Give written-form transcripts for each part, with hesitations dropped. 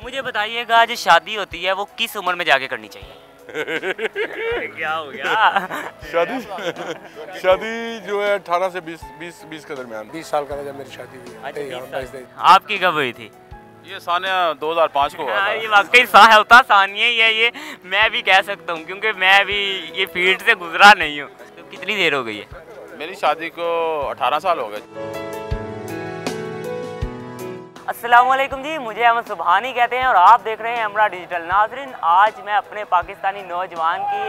मुझे बताइएगा जो शादी होती है वो किस उम्र में जाके करनी चाहिए? क्या हो गया? शादी शादी जो है 18 से 20 के दरमियान। 20 साल का था जब मेरी शादी हुई। अच्छा, 20 साल। आपकी कब हुई थी? ये सानिया 2005 को हुआ था। ये वाकई साह होता सानिया ही है ये, मैं भी कह सकता हूँ क्योंकि मैं भी ये फील्ड से गुजरा नहीं हूँ। तो कितनी देर हो गई है? मेरी शादी को 18 साल हो गए। अस्सलाम वालेकुम जी, मुझे अहमद सुबहानी कहते हैं और आप देख रहे हैं हमरा डिजिटल। नाज़रीन, आज मैं अपने पाकिस्तानी नौजवान की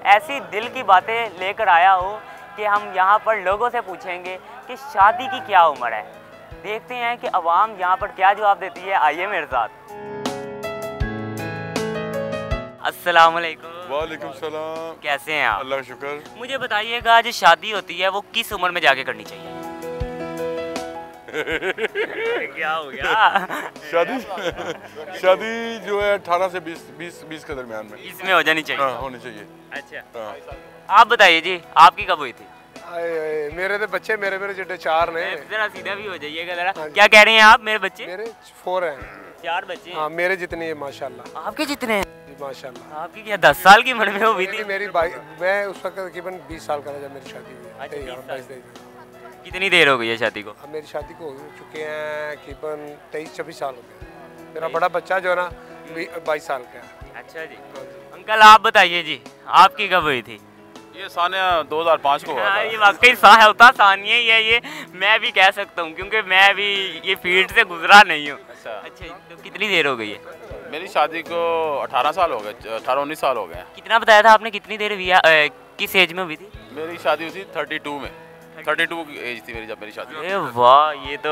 ऐसी दिल की बातें लेकर आया हूँ कि हम यहाँ पर लोगों से पूछेंगे कि शादी की क्या उम्र है। देखते हैं कि अवाम यहाँ पर क्या जवाब देती है। आइए मेरे साथ। अस्सलाम वालेकुम। वालेकुम सलाम। कैसे हैं आप? अल्लाह का शुक्र। मुझे बताइएगा जो शादी होती है वो किस उम्र में जाके करनी चाहिए? क्या हो गया? शादी जो है 18 से 20 के दरमियान में इसमें हो जानी चाहिए। हाँ, होनी चाहिए। अच्छा, हाँ। आप बताइए जी, आपकी कब हुई थी? मेरे तो बच्चे मेरे जिड्डे 4 ने। जरा सीधा भी हो जाइएगा जरा। क्या कह रहे हैं आप? मेरे बच्चे? मेरे 4 हैं। 4 बच्चे? हाँ, मेरे जितने हैं माशाल्लाह। आपके जितने हैं? माशाल्लाह। आपकी क्या 10 साल की उम्र में हुई थी? मैं उस वक्त तकरीबन 20 साल का था जब मेरी शादी हुई। अच्छा, 20 साल। कितनी देर हो गई है शादी को? अब मेरी शादी को हो चुके हैं तकरीबन 23-24 साल हो गए। मेरा बड़ा बच्चा जो है ना 22 साल का है। अच्छा जी। अंकल आप बताइए जी, आपकी कब हुई थी? ये सानिया 2005 को हुआ था। ये वाकई साह होता सानिया ही है ये, मैं भी कह सकता हूँ क्योंकि मैं भी ये फील्ड से गुजरा नहीं हूँ। अच्छा, तो कितनी देर हो गई है? मेरी शादी को 18 साल हो गए, 18-19 साल हो गए। कितना बताया था आपने? कितनी देर हुई है? किस एज में हुई थी? मेरी शादी हुई थी 32 में। 32 की एज थी मेरी जब मेरी शादी। अरे वाह, ये तो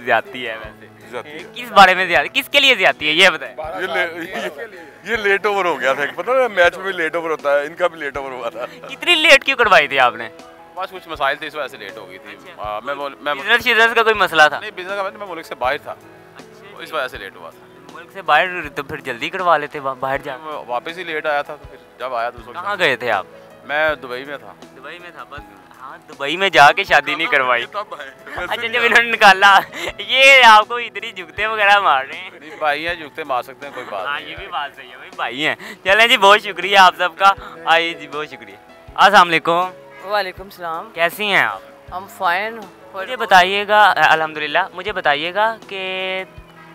ज्यादती है वैसे। किस बारे में ज्यादा, किसके लिए ज्यादती है ये बताएं। ये लेट ओवर हो गया था, पता है मैच में भी लेट ओवर होता है, इनका भी लेट ओवर हुआ था। कितनी लेट क्यों करवाई थी आपने? बस कुछ मसाइल थे, इस वजह से लेट हो गई थी। मैं बिजनेस का कोई मसला था? नहीं, बिजनेस का मैं मुल्क से बाहर था, इस वजह से लेट हुआ था। मुल्क से बाहर तो फिर जल्दी करवा लेते, बाहर जा। वापस ही लेट आया था, तो फिर जब आया तो कहाँ गए थे आप? मैं दुबई में था। दुबई में था बस। हाँ, दुबई में जाके शादी नहीं करवाई। अच्छा, जब इन्होंने निकाला ये आपको इतनी जुगते वगैरह मार रहे हैं। भाई हैं, जुगते मार सकते हैं, कोई बात हाँ, ये भी बात सही है भाई, भाई हैं। चलें जी, बहुत शुक्रिया आप सबका। आइए जी, बहुत शुक्रिया। अस्सलाम वालेकुम। वालेकुम सलाम। कैसी हैं आप? हम फाइन। मुझे बताइएगा, अल्हम्दुलिल्लाह, मुझे बताइएगा कि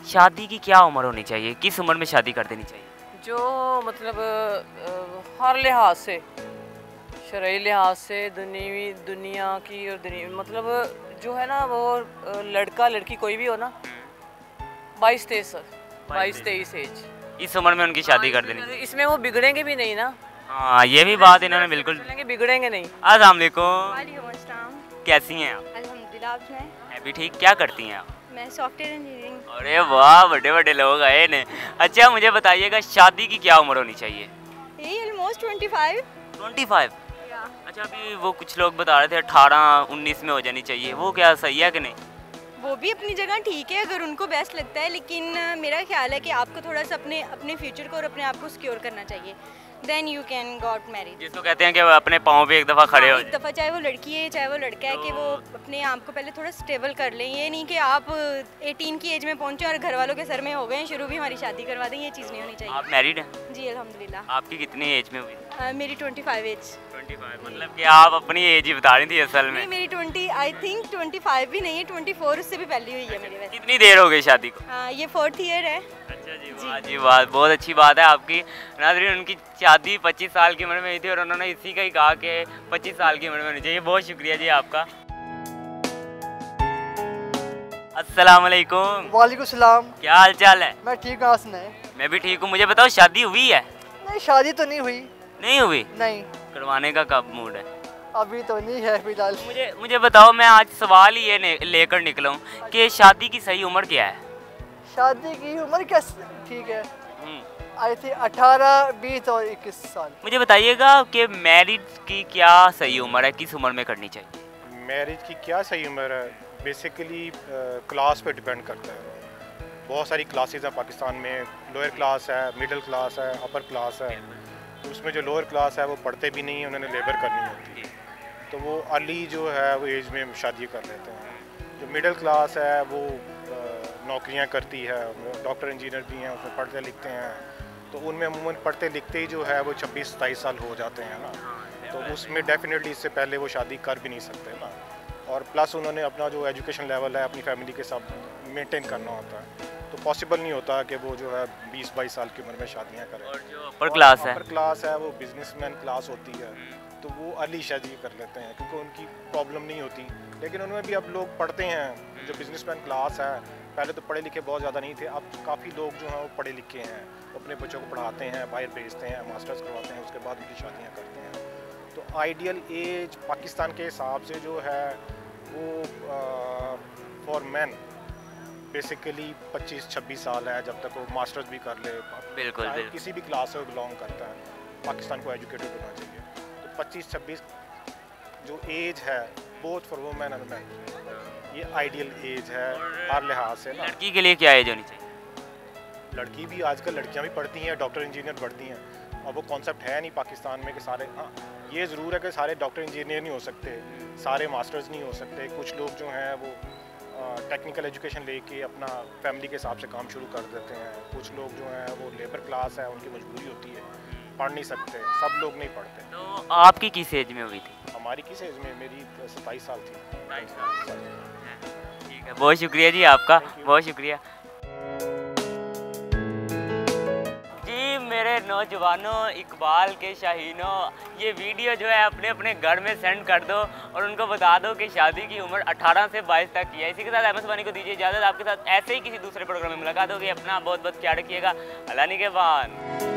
शादी की क्या उम्र होनी चाहिए? किस उम्र में शादी कर देनी चाहिए? जो मतलब हर लिहाज से, शरई लिहाज से, दुनिया की और मतलब जो है ना वो लड़का लड़की कोई भी हो ना, 22-23 एज, इस उम्र में उनकी शादी कर देनी चाहिए। इसमें वो बिगड़ेंगे भी नहीं ना। हाँ, ये भी बात इन्होंने बिल्कुल। बिगड़ेंगे नहीं। अस्सलाम वालेकुम। वालेकुम अस्सलाम। कैसी हैं आप? अल्हम्दुलिल्लाह, आप सुनाएं? मैं भी ठीक। क्या करती हैं आप? मैं सॉफ्टवेयर इंजीनियरिंग। अरे वाह, बड़े बड़े लोग आए ने। अच्छा, मुझे बताइएगा शादी की क्या उम्र होनी चाहिए? यही ऑलमोस्ट 25। 25? अच्छा, अभी वो कुछ लोग बता रहे थे 18-19 में हो जानी चाहिए, वो क्या सही है कि नहीं? वो भी अपनी जगह ठीक है अगर उनको बेस्ट लगता है, लेकिन मेरा ख्याल है कि आपको थोड़ा सा अपने फ्यूचर को और अपने आप को सिक्योर करना चाहिए। Then you can got married. जिसको कहते हैं कि वो अपने पाँव पे एक दफ़ा खड़े हो एक दफ़ा, चाहे वो लड़की है चाहे वो लड़का है, कि वो अपने आप को पहले थोड़ा स्टेबल कर लें। ये नहीं कि आप 18 की एज में पहुंचे और घर वालों के सर में हो गए शुरू भी हमारी शादी करवा दें, ये चीज़ नहीं होनी चाहिए। आप मैरिड हैं? जी अल्हम्दुलिल्लाह। आपकी कितनी एज में हुई? मेरी 25 एज। 25? मतलब कि आप अपनी एज ही बता रही थी असल में। नहीं, मेरी 20 आई थिंक 25 भी नहीं है, 24 उससे भी पहले हुई है मेरी वैसे। कितनी देर हो गई शादी को? ये 4th ईयर है। अच्छा जी, वाह जी वाह, बहुत अच्छी बात है आपकी। नाज़रीन, उनकी शादी 25 साल की उम्र में हुई थी और उन्होंने इसी का ही कहा कि 25 साल की उम्र में होनी चाहिए। बहुत शुक्रिया जी आपका। अस्सलाम वालेकुम। वालेकुम सलाम। क्या हाल चाल है? मैं ठीक हूँ, आप सुनाएं? मैं भी ठीक हूँ। मुझे बताओ, शादी हुई है? नहीं, शादी तो नहीं हुई। नहीं हुई? नहीं। करवाने का कब मूड है? अभी तो नहीं है फिलहाल। मुझे बताओ, मैं आज सवाल ही ये लेकर निकला हूँ कि शादी की सही उम्र क्या है? शादी की उम्र क्या ठीक है, आई थी 18, 20 और 21 साल। मुझे बताइएगा कि मैरिज की क्या सही उम्र है? किस उम्र में करनी चाहिए? मैरिज की क्या सही उम्र है? बेसिकली क्लास पे डिपेंड करता है। बहुत सारी क्लासेस हैं पाकिस्तान में, लोअर क्लास है, मिडिल क्लास है, अपर क्लास है। उसमें जो लोअर क्लास है वो पढ़ते भी नहीं है, उन्होंने लेबर करनी होती है, तो वो अर्ली जो है वो एज में शादी कर लेते हैं। जो मिडिल क्लास है वो नौकरियां करती है, डॉक्टर इंजीनियर भी हैं, उसमें पढ़ते लिखते हैं, तो उनमें अमूमन पढ़ते लिखते ही जो है वो 26-27 साल हो जाते हैं ना, तो उसमें डेफिनेटली इससे पहले वो शादी कर भी नहीं सकते ना। और प्लस उन्होंने अपना जो एजुकेशन लेवल है अपनी फैमिली के साथ मेंटेन करना होता है, तो पॉसिबल नहीं होता कि वो जो है 20-22 साल की उम्र में शादियां करें। और जो अपर क्लास है, अपर क्लास है वो बिजनेसमैन क्लास होती है, तो वो अर्ली शादी कर लेते हैं क्योंकि उनकी प्रॉब्लम नहीं होती। लेकिन उनमें भी अब लोग पढ़ते हैं, जो बिजनेसमैन क्लास है, पहले तो पढ़े लिखे बहुत ज़्यादा नहीं थे, अब काफ़ी लोग जो हैं वो पढ़े लिखे हैं, अपने बच्चों को पढ़ाते हैं, बाहर भेजते हैं, मास्टर्स करवाते हैं, उसके बाद उनकी शादियाँ करते हैं। तो आइडियल एज पाकिस्तान के हिसाब से जो है वो फॉर मैन बेसिकली 25-26 साल है, जब तक वो मास्टर्स भी कर ले, बिल्कुल बिल्कुल किसी भी क्लास से बिलोंग करता है, पाकिस्तान को एजुकेटेड होना चाहिए। तो 25-26 जो एज है both for women and man, ये आइडियल एज है हर लिहाज से ना। लड़की के लिए क्या एज होनी चाहिए? लड़की भी आजकल लड़कियां भी पढ़ती हैं, डॉक्टर इंजीनियर पढ़ती हैं, अब वो कॉन्सेप्ट है नहीं पाकिस्तान में कि सारे, हाँ ये ज़रूर है कि सारे डॉक्टर इंजीनियर नहीं हो सकते, सारे मास्टर्स नहीं हो सकते, कुछ लोग जो हैं वो टेक्निकल एजुकेशन लेके अपना फैमिली के हिसाब से काम शुरू कर देते हैं, कुछ लोग जो हैं वो लेबर क्लास है, उनकी मजबूरी होती है, पढ़ नहीं सकते, सब लोग नहीं पढ़ते। तो आपकी किस एज में हुई थी? हमारी किस एज में? मेरी 27 साल थी। 27 साल। ठीक है, बहुत शुक्रिया जी आपका, बहुत शुक्रिया जी। मेरे नौजवानों, इकबाल के शाहीनों, ये वीडियो जो है अपने अपने घर में सेंड कर दो और उनको बता दो कि शादी की उम्र 18 से 22 तक की है। इसी के साथ अहमद सुभानी को दीजिए इजाज़त। आपके साथ ऐसे ही किसी दूसरे प्रोग्राम में मुलाकात होगी। अपना बहुत बहुत ख्याल रखिएगा। अल्लाह निगहबान।